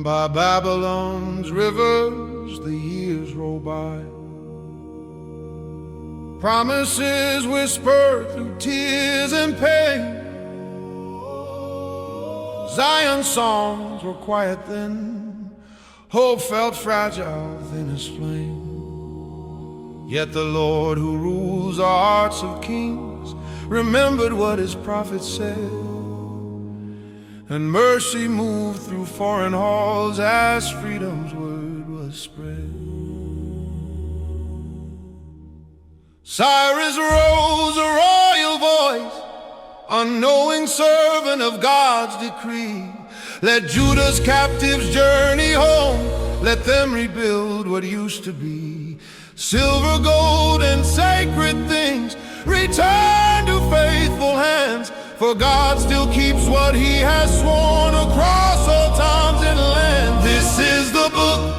By Babylon's rivers the years roll by. Promises whispered through tears and pain. Zion's songs were quiet then, hope felt fragile thin as flame. Yet the Lord who rules the hearts of kings remembered what his prophets said, and mercy moved through foreign halls as freedom's word was spread. Cyrus rose, a royal voice, unknowing servant of God's decree. Let Judah's captives journey home, let them rebuild what used to be. Silver, gold, and sacred things return to faithful hands, for God still keeps what he has sworn across all times and land. This is the book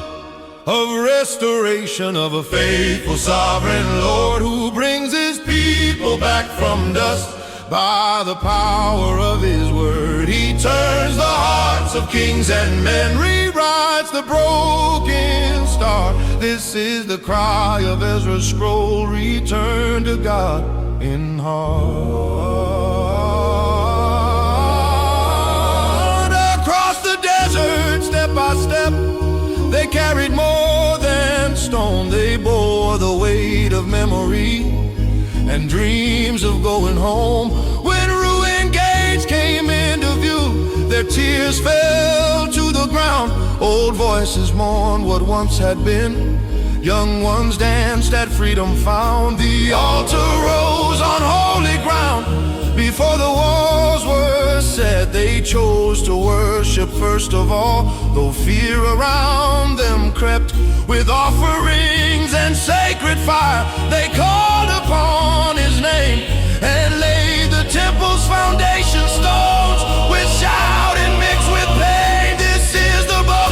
of restoration of a faithful sovereign Lord, who brings his people back from dust. By the power of his word, he turns the hearts of kings and men, rewrites the broken start. This is the cry of Ezra's scroll, return to God in heart. Across the desert, step by step, they carried more than stone. They bore the weight of memory and dreams of going home. When ruined gates came into view, their tears fell to the ground. Old voices mourned what once had been, young ones danced at freedom found. The altar rose on holy ground. Before the walls were set, they chose to worship first of all, though fear around them crept. With offerings and sacred fire, they called upon his name and laid the temple's foundation stones with shouting mixed with pain. This is the book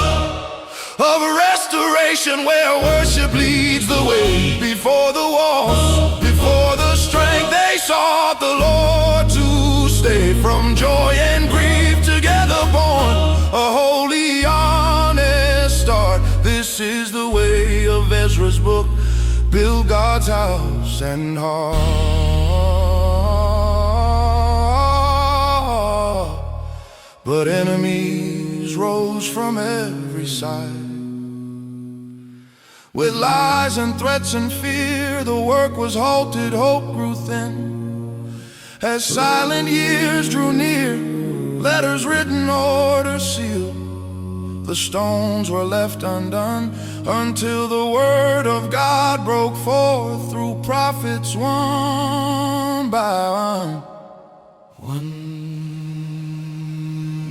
of restoration, where worship leads the way. Before the walls, before the strength, they sought the Lord to stay. From joy and grief together born, a holy, honest start. This is the way of Ezra's book, build God's house and heart. But enemies rose from every side. With lies and threats and fear, the work was halted, hope grew thin. As silent years drew near, letters written, orders sealed, the stones were left undone, until the word of God broke forth through prophets one by one.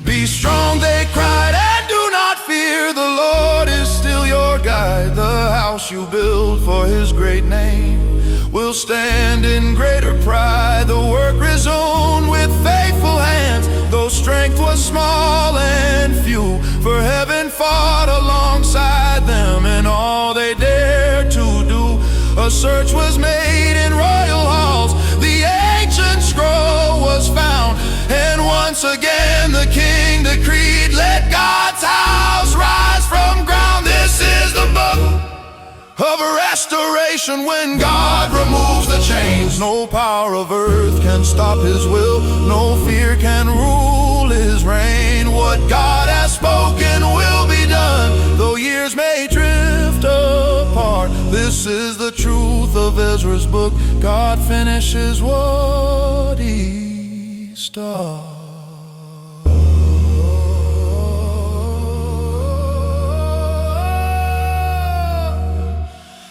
Be strong, they cried, and do not fear. The Lord is still your guide. The house you build for his great name will stand in greater pride. The work resumed with faithful hands, though strength was small and few. For heaven fought alongside them, and all they dared to do. A search was made in royal halls, the ancient scroll was found, and once again the king decreed, let God's house rise from ground. This is the book of restoration, when God removes the chains. No power of earth can stop his will, no fear can rule his reign. What God has spoken will be done, though years may drift apart. This is the truth of Ezra's book, God finishes what he started.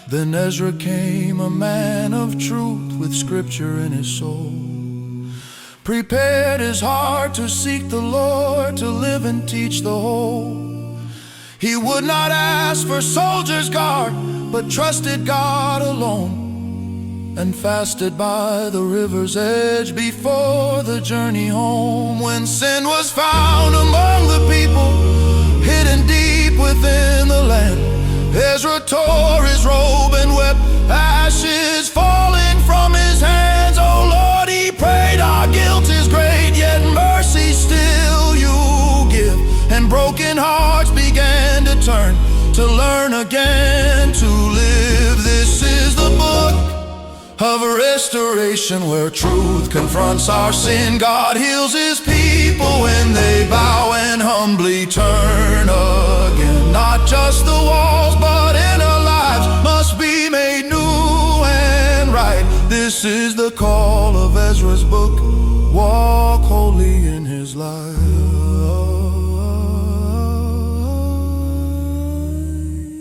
Then Ezra came, a man of truth with scripture in his soul, prepared his heart to seek the Lord, to live and teach the whole. He would not ask for soldiers' guard, but trusted God alone, and fasted by the river's edge before the journey home. When sin was found among the people, hidden deep within the land, Ezra tore his robe and wept, ashes falling from his hands. Oh Lord, he prayed, our guilt is great, yet mercy still you give. And broken hearts began to learn again, to live. This is the book of restoration, where truth confronts our sin. God heals his people when they bow and humbly turn again. Not just the walls, but inner lives must be made new and right. This is the call of Ezra's book. Walk holy in his life.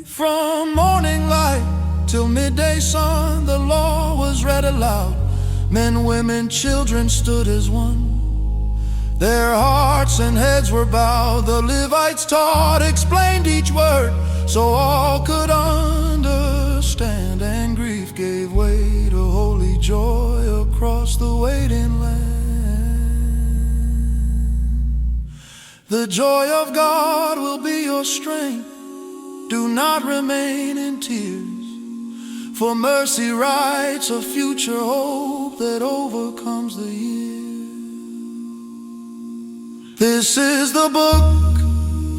From morning light till midday sun, the law was read aloud. Men, women, children stood as one. Their hearts and heads were bowed. The Levites taught, explained each word, so all could understand. And grief gave way to holy joy across the waiting land. The joy of God will be your strength. Do not remain in tears, for mercy writes a future hope that overcomes the year. This is the book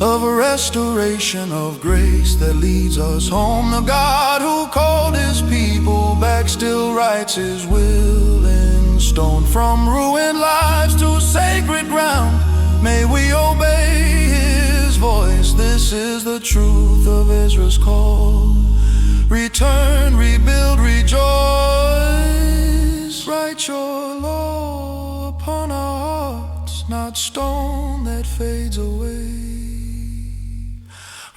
of a restoration, of grace that leads us home. The God who called his people back still writes his will in stone. From ruined lives to sacred ground, may we obey his voice. This is the truth of Ezra's call. Return, rebuild, rejoice. Write your law upon our hearts, not stone that fades away.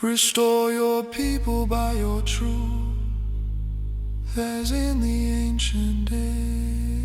Restore your people by your truth, as in the ancient days.